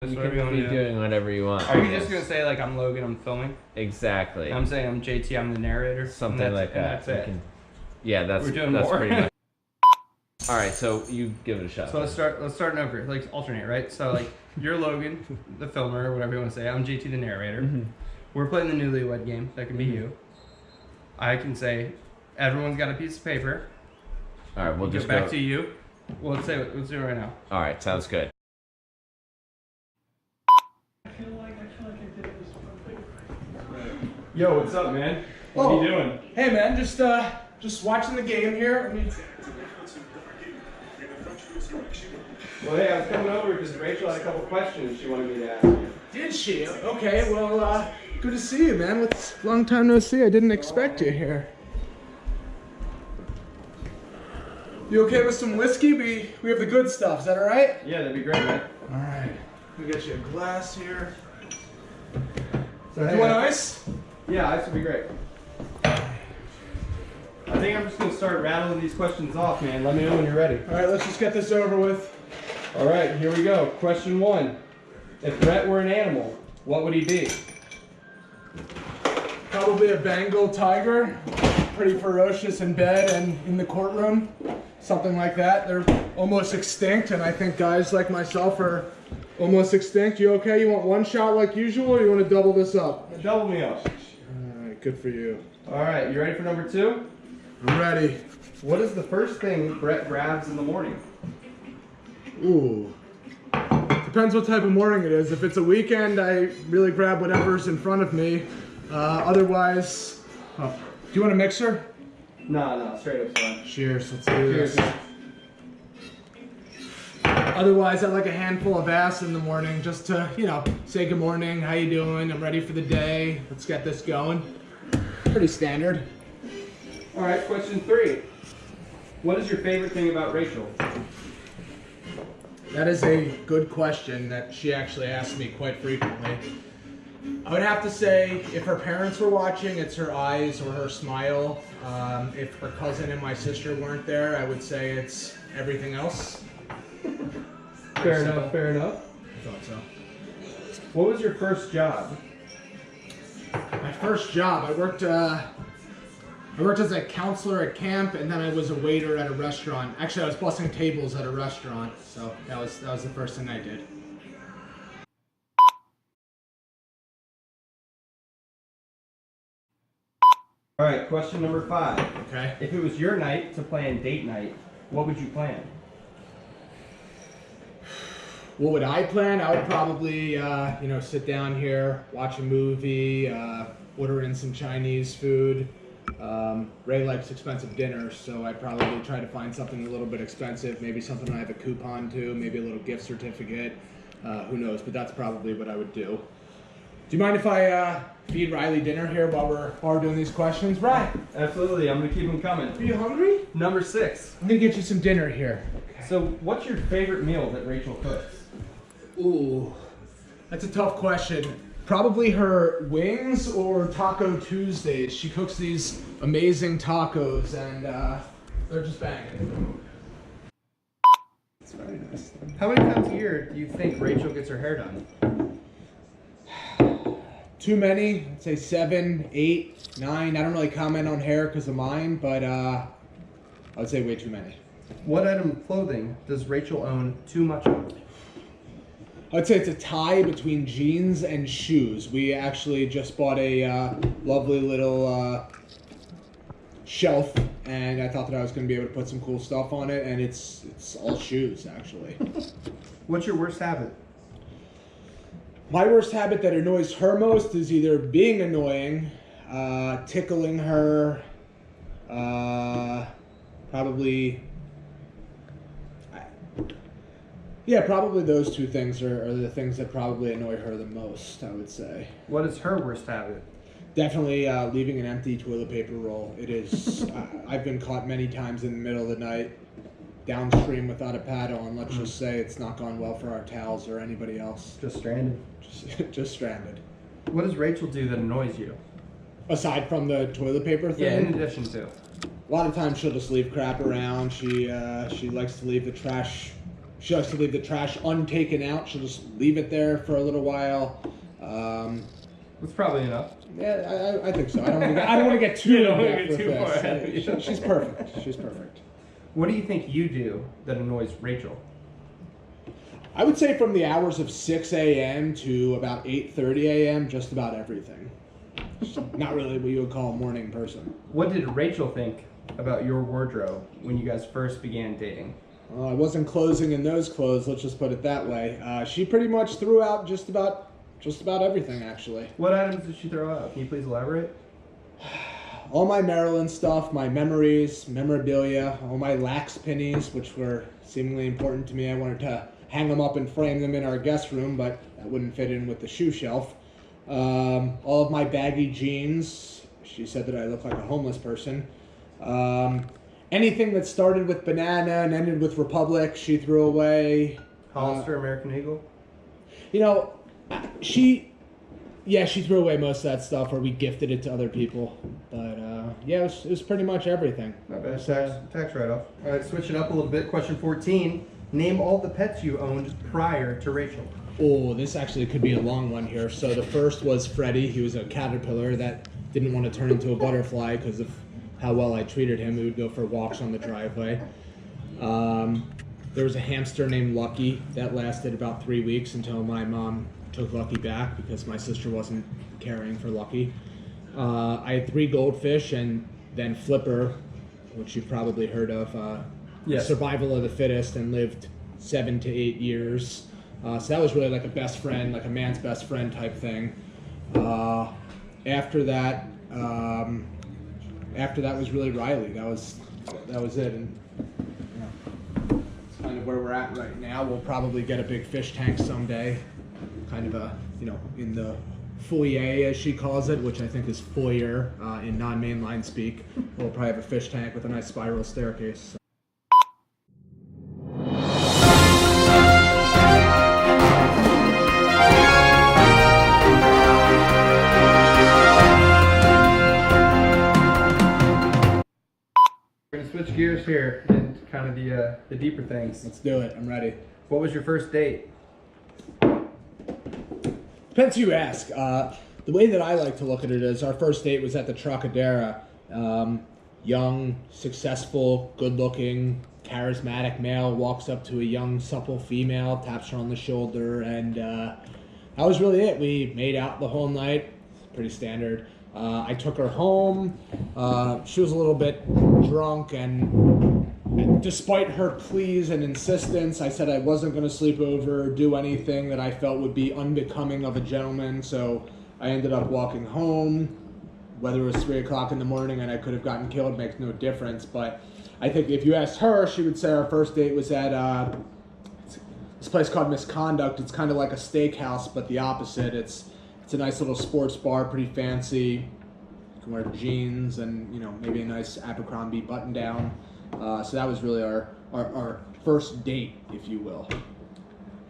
You can be doing whatever you want. Are you just gonna say like I'm Logan, I'm filming? Exactly. I'm saying I'm JT, I'm the narrator. Something like that. That's it. Yeah, that's We're doing that's more. pretty much. All right, so you give it a shot. So let's start over. Like alternate, right? So like you're Logan, the filmer, or whatever you want to say. I'm JT, the narrator. Mm-hmm. We're playing the Newlywed game. That can be you. I can say, everyone's got a piece of paper. All right, we'll just go back to you. Well, let's do it right now. All right, sounds good. Yo, what's up, man? What are you doing? Hey, man, just watching the game here. Well, hey, I was coming over because Rachel had a couple questions she wanted me to ask you. Did she? Okay, well, good to see you, man. It's a long time no see. I didn't expect you here. You okay with some whiskey? We have the good stuff. Is that all right? Yeah, that'd be great, man. All right. Let me get you a glass here. So, You want ice? Yeah, ice would be great. I think I'm just going to start rattling these questions off, man. Let me know when you're ready. All right, let's just get this over with. All right, here we go. Question 1. If Brett were an animal, what would he be? Probably a Bengal tiger. Pretty ferocious in bed and in the courtroom. Something like that. They're almost extinct, and I think guys like myself are almost extinct. You okay? You want one shot like usual, or you want to double this up? Double me up. All right, good for you. All right, you ready for number 2? I'm ready. What is the first thing Brett grabs in the morning? Ooh. Depends what type of morning it is. If it's a weekend, I really grab whatever's in front of me. Otherwise, do you want a mixer? No, straight up's fine. Cheers, let's do this. Cheers. Otherwise, I like a handful of ass in the morning just to, say good morning, how you doing, I'm ready for the day, let's get this going. Pretty standard. All right, question 3. What is your favorite thing about Rachel? That is a good question that she actually asks me quite frequently. I would have to say, if her parents were watching, it's her eyes or her smile. If her cousin and my sister weren't there, I would say it's everything else. Fair enough. I thought so. What was your first job? My first job, I worked as a counselor at camp, and then I was a waiter at a restaurant. Actually, I was bussing tables at a restaurant, so that was the first thing I did. All right, question number 5. Okay. If it was your night to plan date night, what would you plan? What would I plan? I would probably, sit down here, watch a movie, order in some Chinese food. Ray likes expensive dinners, so I'd probably try to find something a little bit expensive, maybe something I have a coupon to, maybe a little gift certificate. Who knows? But that's probably what I would do. Do you mind if I feed Riley dinner here while we're doing these questions? Right. Absolutely, I'm gonna keep them coming. Are you hungry? Number 6. I'm gonna get you some dinner here. Okay. So, what's your favorite meal that Rachel cooks? Ooh, that's a tough question. Probably her wings or Taco Tuesdays. She cooks these amazing tacos, and they're just banging. That's very nice. How many times a year do you think Rachel gets her hair done? Too many. I'd say 7, 8, 9. I don't really comment on hair because of mine, but I would say way too many. What item of clothing does Rachel own too much of? I'd say it's a tie between jeans and shoes. We actually just bought a lovely little shelf, and I thought that I was going to be able to put some cool stuff on it, and it's all shoes, actually. What's your worst habit? My worst habit that annoys her most is either being annoying, tickling her, probably those two things are the things that probably annoy her the most, I would say. What is her worst habit? Definitely leaving an empty toilet paper roll. It is, I've been caught many times in the middle of the night, downstream without a pad on. Let's just say it's not gone well for our towels or anybody else. Just stranded. Just stranded. What does Rachel do that annoys you? Aside from the toilet paper thing? Yeah, in addition to. A lot of times she'll just leave crap around. She likes to leave the trash She likes to leave the trash untaken out. She'll just leave it there for a little while. That's probably enough. Yeah, I think so. I don't want to get too You don't wanna in-depth get with too far this. ahead of you. She's perfect. She's perfect. What do you think you do that annoys Rachel? I would say from the hours of 6 a.m. to about 8:30 a.m., just about everything. Not really what you would call a morning person. What did Rachel think about your wardrobe when you guys first began dating? I wasn't closing in those clothes, let's just put it that way. She pretty much threw out just about everything, actually. What items did she throw out? Can you please elaborate? All my Maryland stuff, my memories, memorabilia, all my lax pennies, which were seemingly important to me. I wanted to hang them up and frame them in our guest room, but that wouldn't fit in with the shoe shelf. All of my baggy jeans. She said that I look like a homeless person. Anything that started with banana and ended with Republic, she threw away. Hollister, American Eagle? You know, she threw away most of that stuff, or we gifted it to other people. But yeah, it was pretty much everything. Not bad. Tax write-off. All right, switch it up a little bit. Question 14. Name all the pets you owned prior to Rachel. Oh, this actually could be a long one here. So the first was Freddie. He was a caterpillar that didn't want to turn into a butterfly because of how well I treated him. We would go for walks on the driveway. There was a hamster named Lucky that lasted about 3 weeks until my mom took Lucky back because my sister wasn't caring for Lucky. I had 3 goldfish, and then Flipper, which you've probably heard of, Yes. survival of the fittest, and lived 7 to 8 years. So that was really like a best friend, like a man's best friend type thing. After that was really Riley. That was it. And you know, it's kind of where we're at right now. We'll probably get a big fish tank someday. Kind of a, in the foyer, as she calls it, which I think is foyer in non-mainline speak. We'll probably have a fish tank with a nice spiral staircase. We're going to switch gears here and kind of the deeper things. Let's do it. I'm ready. What was your first date? Depends who you ask. The way that I like to look at it is our first date was at the Trocadero. Young, successful, good-looking, charismatic male walks up to a young, supple female, taps her on the shoulder, and that was really it. We made out the whole night. Pretty standard. I took her home. She was a little bit drunk, and despite her pleas and insistence, I said I wasn't going to sleep over or do anything that I felt would be unbecoming of a gentleman, so I ended up walking home. Whether it was 3 o'clock in the morning and I could have gotten killed makes no difference, but I think if you asked her, she would say our first date was at this place called Misconduct. It's kind of like a steakhouse, but the opposite. It's a nice little sports bar, pretty fancy. You can wear jeans and maybe a nice Abercrombie button down. So that was really our first date, if you will.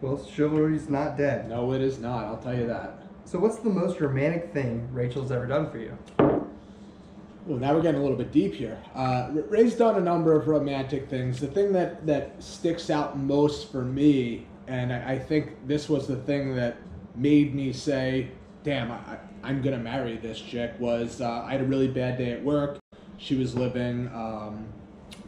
Well, chivalry's not dead. No, it is not. I'll tell you that. So what's the most romantic thing Rachel's ever done for you? Well, now we're getting a little bit deep here. Ray's done a number of romantic things. The thing that sticks out most for me, and I think this was the thing that made me say, damn, I'm going to marry this chick, was I had a really bad day at work. She was living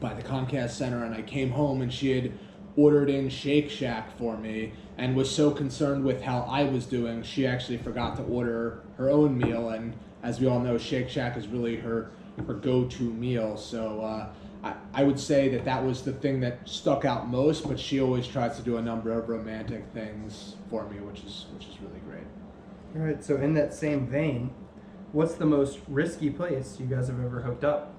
by the Comcast Center, and I came home and she had ordered in Shake Shack for me and was so concerned with how I was doing, she actually forgot to order her own meal. And as we all know, Shake Shack is really her go-to meal. So I would say that was the thing that stuck out most, but she always tries to do a number of romantic things for me, which is really great. All right, so in that same vein, what's the most risky place you guys have ever hooked up?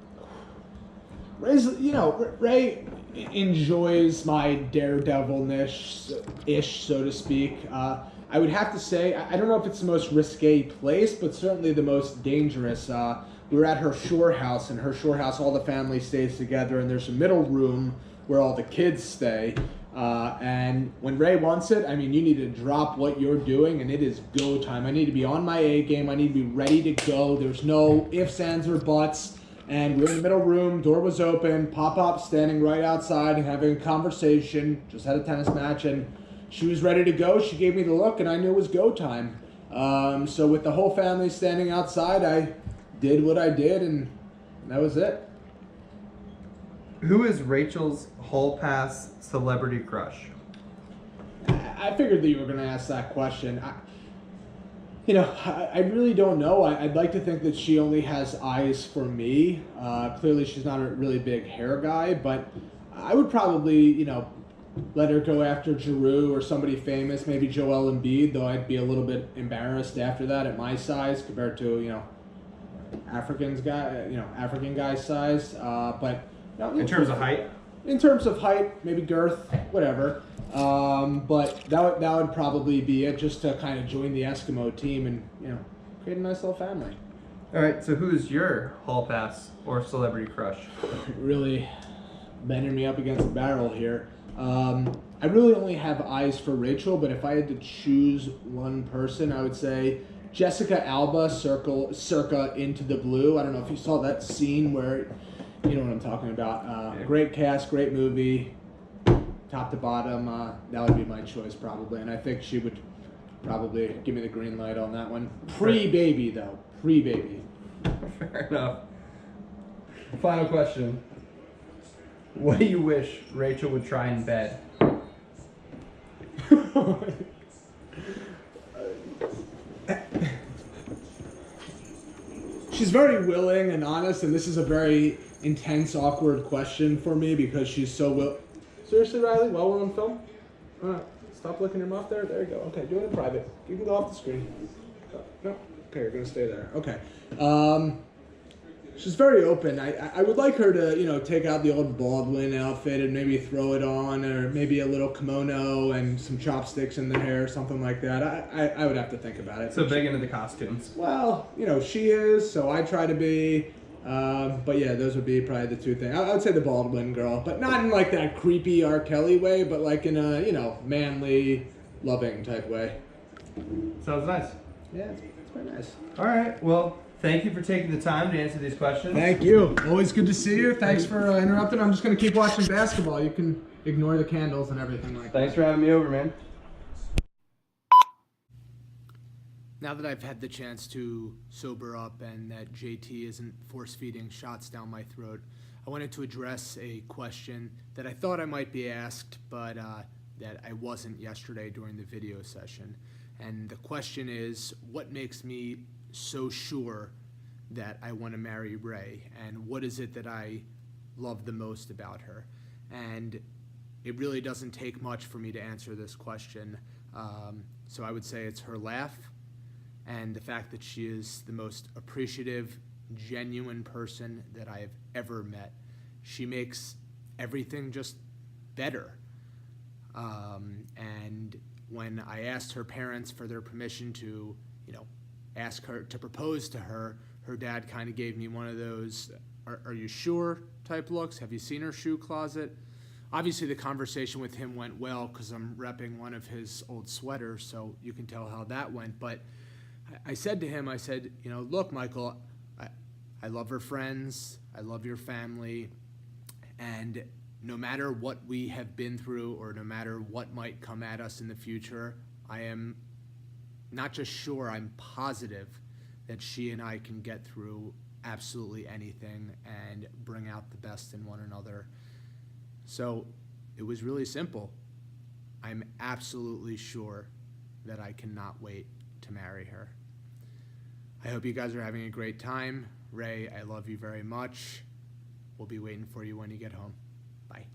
Ray enjoys my daredevil-ish, so to speak. I would have to say, I don't know if it's the most risque place, but certainly the most dangerous. We were at her shore house, and her shore house, all the family stays together, and there's a middle room where all the kids stay. And when Ray wants it, you need to drop what you're doing, and it is go time. I need to be on my A game. I need to be ready to go. There's no ifs, ands, or buts. And we were in the middle room, door was open, Pop-Up standing right outside and having a conversation, just had a tennis match, and she was ready to go. She gave me the look, and I knew it was go time. So with the whole family standing outside, I did what I did, and that was it. Who is Rachel's hall pass celebrity crush? I figured that you were going to ask that question. I really don't know. I'd like to think that she only has eyes for me. Clearly, she's not a really big hair guy, but I would probably, let her go after Giroux or somebody famous, maybe Joel Embiid, though I'd be a little bit embarrassed after that at my size compared to, African guy's size. But In terms of height? In terms of height, maybe girth, whatever. But that would probably be it, just to kind of join the Eskimo team and create a nice little family. All right. So who's your hall pass or celebrity crush? Really bending me up against a barrel here. I really only have eyes for Rachel, but if I had to choose one person, I would say Jessica Alba, circa Into the Blue. I don't know if you saw that scene where, you know what I'm talking about. Yeah. Great cast, great movie, top to bottom. That would be my choice probably, and I think she would probably give me the green light on that one. Pre-baby though, pre-baby. Fair enough. Final question. What do you wish Rachel would try in bed? She's very willing and honest, and this is a very intense, awkward question for me because she's so Seriously, Riley, while we're on film? Stop licking your mouth there. There you go. Okay, do it in private. You can go off the screen. No? Okay, you're going to stay there. Okay. She's very open. I would like her to, take out the old Baldwin outfit and maybe throw it on, or maybe a little kimono and some chopsticks in the hair, something like that. I would have to think about it. So big into the costumes. Well, she is, so I try to be. But yeah, those would be probably the two things. I would say the Baldwin girl, but not in like that creepy R. Kelly way, but like in a, manly, loving type way. Sounds nice. Yeah, it's very nice. All right. Well, thank you for taking the time to answer these questions. Thank you. Always good to see you. Thanks for interrupting. I'm just going to keep watching basketball. You can ignore the candles and everything like that. Thanks for having me over, man. Now that I've had the chance to sober up and that JT isn't force-feeding shots down my throat, I wanted to address a question that I thought I might be asked, but that I wasn't yesterday during the video session. And the question is, what makes me so sure that I want to marry Ray? And what is it that I love the most about her? And it really doesn't take much for me to answer this question. So I would say it's her laugh, and the fact that she is the most appreciative, genuine person that I have ever met. She makes everything just better. And when I asked her parents for their permission to, ask her to propose to her, her dad kind of gave me one of those, are you sure type looks. Have you seen her shoe closet? Obviously the conversation with him went well because I'm repping one of his old sweaters, so you can tell how that went. But I said to him, look, Michael, I love her friends, I love your family, and no matter what we have been through or no matter what might come at us in the future, I am not just sure, I'm positive that she and I can get through absolutely anything and bring out the best in one another. So it was really simple. I'm absolutely sure that I cannot wait to marry her. I hope you guys are having a great time. Ray, I love you very much. We'll be waiting for you when you get home. Bye.